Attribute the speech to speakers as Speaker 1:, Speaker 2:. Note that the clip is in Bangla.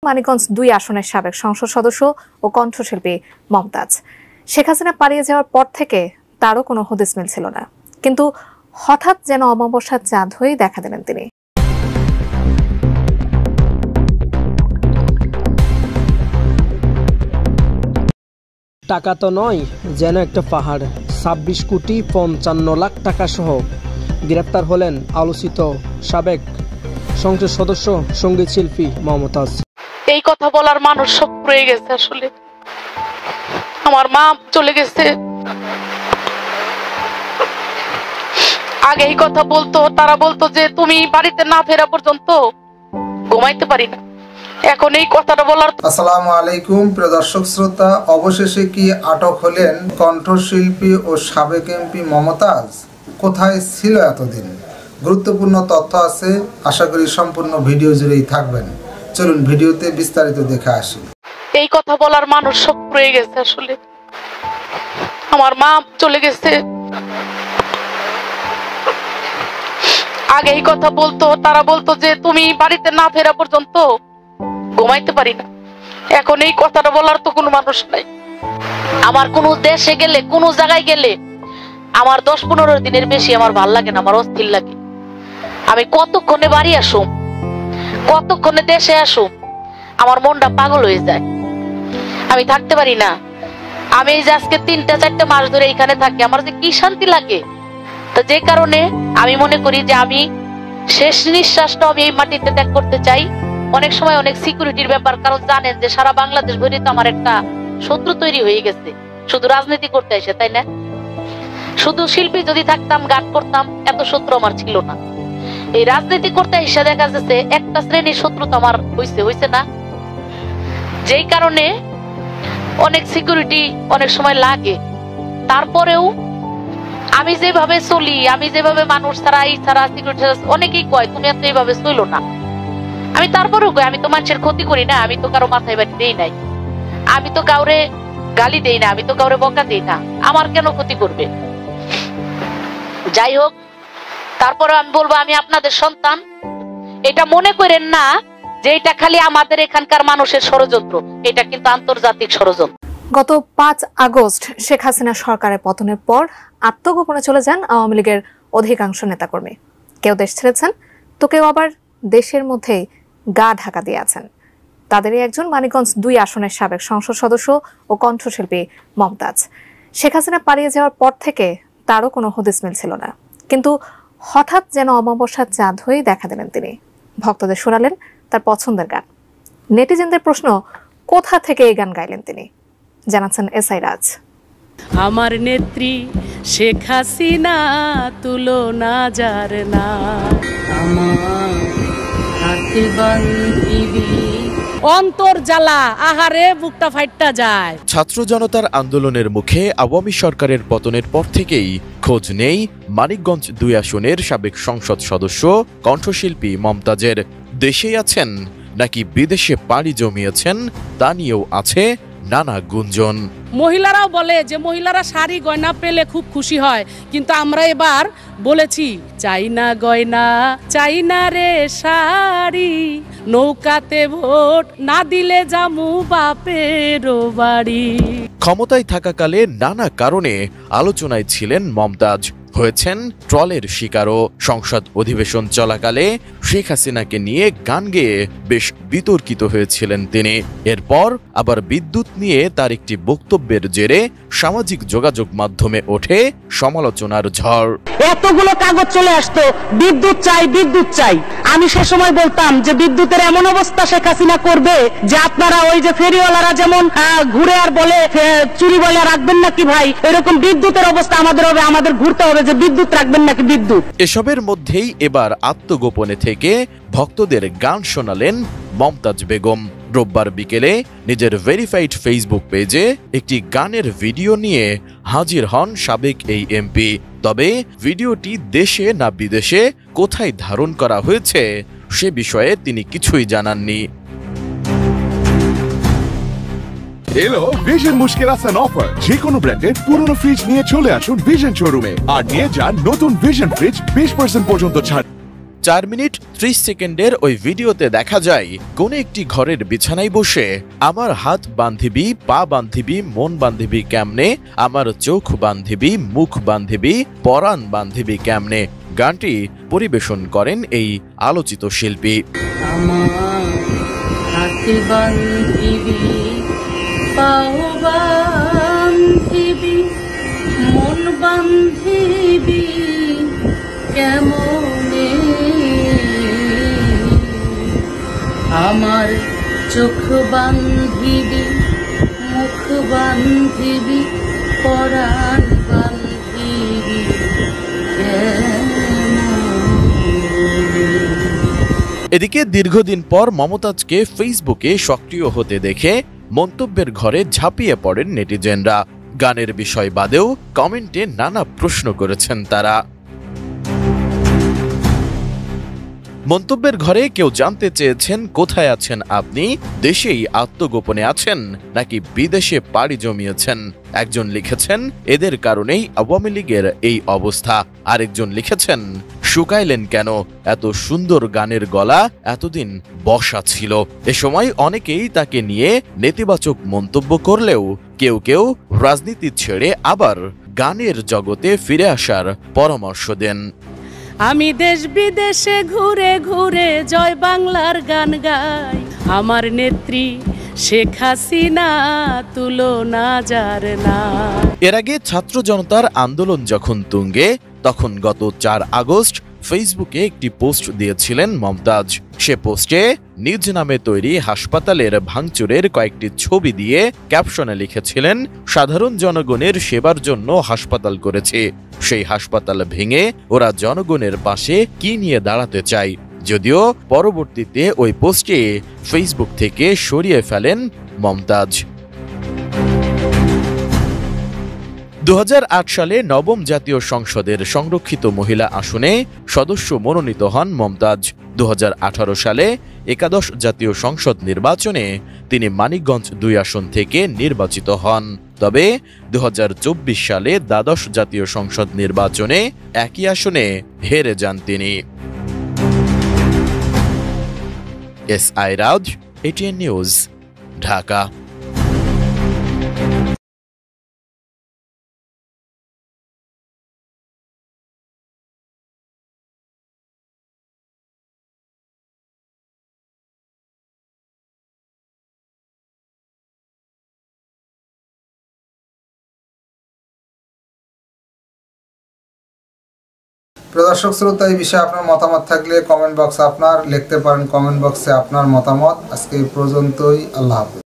Speaker 1: মানিকগঞ্জ 2 আসনের সাবেক সংসদ সদস্য ও কণ্ঠশিল্পী মমতাজ। শেখ হাসিনা পালিয়ে যাওয়ার পর থেকে তারও কোনো হদিস মিলছিল না, কিন্তু হঠাৎ যেন অমাবস্যার চাঁদ হয়ে দেখা দিলেন তিনি।
Speaker 2: টাকা তো নয়, যেন একটা পাহাড়। 26 কোটি 55 লাখ টাকা সহ গ্রেপ্তার হলেন আলোচিত সাবেক সংসদ সদস্য সঙ্গীত শিল্পী মমতাজ।
Speaker 3: এই কথা বলার মানুষ সব রয়ে গেছে। আসলে আমার মা চলে গেছে, আগে এই কথা বলতো, তারা বলতো যে তুমি বাড়িতে না ফেরা পর্যন্ত ঘুমাইতে পারি না। এখন এই কথাটা বলার।
Speaker 4: আসসালামু আলাইকুম প্রিয় দর্শক শ্রোতা, অবশেষে কি আটক হলেন কণ্ঠশিল্পী ও সাবেক এমপি মমতাজ? কোথায় ছিল এতদিন? গুরুত্বপূর্ণ তথ্য আছে, আশা করি সম্পূর্ণ ভিডিও জুড়েই থাকবেন। চলুন ভিডিওতে বিস্তারিত দেখে আসি।
Speaker 3: এই কথা বলার মানুষ সব রয়ে গেছে। আসলে আমার মা চলে গেছে, আগে এই কথা বলতো, তারা বলতো যে তুমি বাড়িতে না ফেরা পর্যন্ত ঘুমাইতে পারি না। এখন এই কথাটা বলার তো কোনো মানুষ নাই। আমার কোনো দেশে গেলে, কোনো জায়গায় গেলে আমার 10-15 দিনের বেশি আমার ভাল লাগে না, আমার অস্থির লাগে। আমি কতক্ষণে বাড়ি আসুম, কতক্ষণে দেশে আসুম, আমার মনটা পাগল হয়ে যায়, আমি থাকতে পারি না। আমি এই যে আজকে 3-4 মাস ধরে এখানে থাকি, আমার যে কি শান্তি লাগে। তো যে কারণে আমি মনে করি যে আমি শেষ নিঃশ্বাসটা আমি এই মাটিতে ত্যাগ করতে চাই। অনেক সময় অনেক সিকিউরিটির ব্যাপার, কারণ জানেন যে সারা বাংলাদেশ ভরে তো আমার একটা শত্রু তৈরি হয়ে গেছে, শুধু রাজনীতি করতে এসে, তাই না? শুধু শিল্পী যদি থাকতাম, গান করতাম, এত শত্রু আমার ছিল না। এই রাজনীতি করতে এসে দেখা যাচ্ছে একটা শ্রেণীর শত্রু তো আমার হয়েছে না, যেই কারণে অনেক সিকিউরিটি অনেক সময় লাগে। তারপরেও আমি যেভাবে চলি, আমি যেভাবে মানুষ ছাড়া এই ছাড়া সিকিউরিটি, অনেকেই কয় তুমি এত এইভাবে চলো না। আমি তারপরেও কই, আমি তো মানুষের ক্ষতি করি না, আমি তো কারো মাথায় বাড়ি দেই নাই, আমি তো কাউরে গালি দেই না, আমি তো কাউরে বকা দেই না, আমার কেন ক্ষতি করবে? যাই হোক, তারপরে আমি বলবো আমি আপনাদের সন্তান। এটা মনে করেন না যে এটা খালি আমাদের এখানকার মানুষের ষড়যন্ত্র, এটা কিন্তু আন্তর্জাতিক ষড়যন্ত্র।
Speaker 1: গত 5 আগস্ট শেখ হাসিনা সরকারের পতনের পর আত্মগোপনে চলে যান আওয়ামী লীগের অধিকাংশ নেতাকর্মী। কেউ দেশ ছেড়েছেন, তো কেউ আবার দেশের মধ্যেই গা ঢাকা দিয়ে আছেন। তাদেরই একজন মানিকগঞ্জ 2 আসনের সাবেক সংসদ সদস্য ও কণ্ঠশিল্পী মমতাজ। শেখ হাসিনা পালিয়ে যাওয়ার পর থেকে তারও কোনো হদিস মিলছিল না, কিন্তু হঠাৎ যেন অমাবস্যার চাঁদ হয়ে দেখা দিলেন তিনি। ভক্তদের শোনালেন তার পছন্দের গান। নেটিজেনদের প্রশ্ন, কোথা থেকে এই গান গাইলেন তিনি? জানাচ্ছেন এসআই রাজ।
Speaker 5: আমার নেত্রী শেখ হাসিনা তুলনা যার না, অন্তর জ্বালা আহারে বুকটা ফাইটটা যায়।
Speaker 6: ছাত্র জনতার আন্দোলনের মুখে আওয়ামী সরকারের পতনের পর থেকেই খোঁজ নেই মানিকগঞ্জ 2 আসনের সাবেক সংসদ সদস্য কণ্ঠশিল্পী মমতাজের। দেশেই আছেন নাকি বিদেশে পাড়ি জমিয়েছেন তা নিয়েও আছে নানা গুঞ্জন।
Speaker 5: মহিলারাও বলে যে মহিলারা শাড়ি গয়না পেলে খুব খুশি হয়, কিন্তু আমরা এবার বলেছি চাই না গয়না, চাই না রে শাড়ি, নৌকাতে ভোট না দিলে জামু বাপের বাড়ি।
Speaker 6: ক্ষমতায় থাকাকালে নানা কারণে আলোচনায় ছিলেন মমতাজ, হয়েছেন ট্রলের শিকারও। সংসদ অধিবেশন চলাকালে শেখ হাসিনাকে নিয়ে গান গেয়ে বেশ বিতর্কিত হয়েছিলেন তিনি। এরপর আবার বিদ্যুৎ নিয়ে তার একটি বক্তব্যের জেরে সামাজিক যোগাযোগ মাধ্যমে ওঠে সমালোচনার ঝড়।
Speaker 7: এতগুলো কাগজ চলে আসতো বিদ্যুৎ চাই বিদ্যুৎ চাই, আমি সে সময় বলতাম যে বিদ্যুতের এমন অবস্থা শেখ হাসিনা করবে যে আপনারা ওই যে ফেরিওয়ালারা যেমন ঘুরে আর বলে চুরি বলে রাখবেন নাকি ভাই, এরকম বিদ্যুতের অবস্থা আমাদের হবে, আমাদের ঘুরতে হবে যে বিদ্যুৎ রাখবেন নাকি বিদ্যুৎ।
Speaker 6: এসবের মধ্যেই এবার আত্মগোপনে থেকে ভক্তদের গান শোনালেন মমতাজ বেগম। রোববার বিকেলে নিজের ভেরিফাইড ফেসবুক পেজে একটি গানের ভিডিও নিয়ে হাজির হন সাবেক এই এমপি। তবে ভিডিওটি দেশে না বিদেশে কোথায় ধারণ করা হয়েছে সে বিষয়ে তিনি কিছুই জানাননি।
Speaker 8: এলো ভিশন মুশকিল আসান অফার। যে কোনো ব্র্যান্ডের পুরনো ফ্রিজ নিয়ে চলে আসুন ভিশন শোরুমে আর নিয়ে যান নতুন ভিশন ফ্রিজ 20% পর্যন্ত ছাড়।
Speaker 6: 4 মিনিট 30 সেকেন্ডের ওই ভিডিওতে দেখা যায় কোন একটি ঘরের বিছানায় বসে আমার হাত বান্ধিবি, পা বান্ধিবি, মন বান্ধিবি কেমনে, আমার চোখ বান্ধিবি, মুখ বান্ধিবি, পরাণ বান্ধিবি কেমনে গানটি পরিবেশন করেন এই আলোচিত শিল্পী।
Speaker 5: মন বান্ধিবি কেমনে, আমার চোখ বান্ধিবি, মুখ বান্ধিবি, পরাণ বান্ধিবি
Speaker 6: এদিকে দীর্ঘদিন পর মমতাজকে ফেসবুকে সক্রিয় হতে দেখে মন্তব্যের ঘরে ঝাঁপিয়ে পড়েন নেটিজেনরা। গানের বিষয় বাদেও কমেন্টে নানা প্রশ্ন করেছেন তারা। মন্তব্যের ঘরে কেউ জানতে চেয়েছেন কোথায় আছেন আপনি, দেশেই আত্মগোপনে আছেন নাকি বিদেশে পাড়ি জমিয়েছেন। একজন লিখেছেন এদের কারণেই আওয়ামী লীগের এই অবস্থা, আরেকজন লিখেছেন শুকাইলেন কেন, এত সুন্দর গানের গলা এতদিন বসা ছিল। এ সময় অনেকেই তাকে নিয়ে নেতিবাচক মন্তব্য করলেও কেউ কেউ রাজনীতি ছেড়ে আবার গানের জগতে ফিরে আসার পরামর্শ দেন।
Speaker 5: আমি দেশ বিদেশে ঘুরে ঘুরে জয় বাংলার গান গাই, আমার নেত্রী শেখ হাসিনা তুলনা যার না।
Speaker 6: এর আগে ছাত্র জনতার আন্দোলন যখন তুঙ্গে তখন গত 4 আগস্ট ফেসবুকে একটি পোস্ট দিয়েছিলেন মমতাজ। সে পোস্টে নিজ নামে তৈরি হাসপাতালের ভাঙচুরের কয়েকটি ছবি দিয়ে ক্যাপশনে লিখেছিলেন সাধারণ জনগণের সেবার জন্য হাসপাতাল করেছে, সেই হাসপাতাল ভেঙে ওরা জনগণের পাশে কি নিয়ে দাঁড়াতে চায়। যদিও পরবর্তীতে ওই পোস্টে ফেসবুক থেকে সরিয়ে ফেলেন মমতাজ। 2008 সালে নবম জাতীয় সংসদের সংরক্ষিত মহিলা আসনে সদস্য মনোনীত হন মমতাজ। 2018 সালে একাদশ জাতীয় সংসদ নির্বাচনে তিনি মানিকগঞ্জ 2 আসন থেকে নির্বাচিত হন। তবে 2024 সালে দ্বাদশ জাতীয় সংসদ নির্বাচনে একই আসনে হেরে যান তিনি। এসআই রাউজ, এটিএন নিউজ, ঢাকা।
Speaker 4: প্রদর্শক শ্রোতা, এই বিষয়ে আপনার মতামত থাকলে কমেন্ট বক্সে আপনার লিখতে পারেন। কমেন্ট বক্সে আপনার মতামত। আজকে এই পর্যন্তই। আল্লাহ হাফেজ।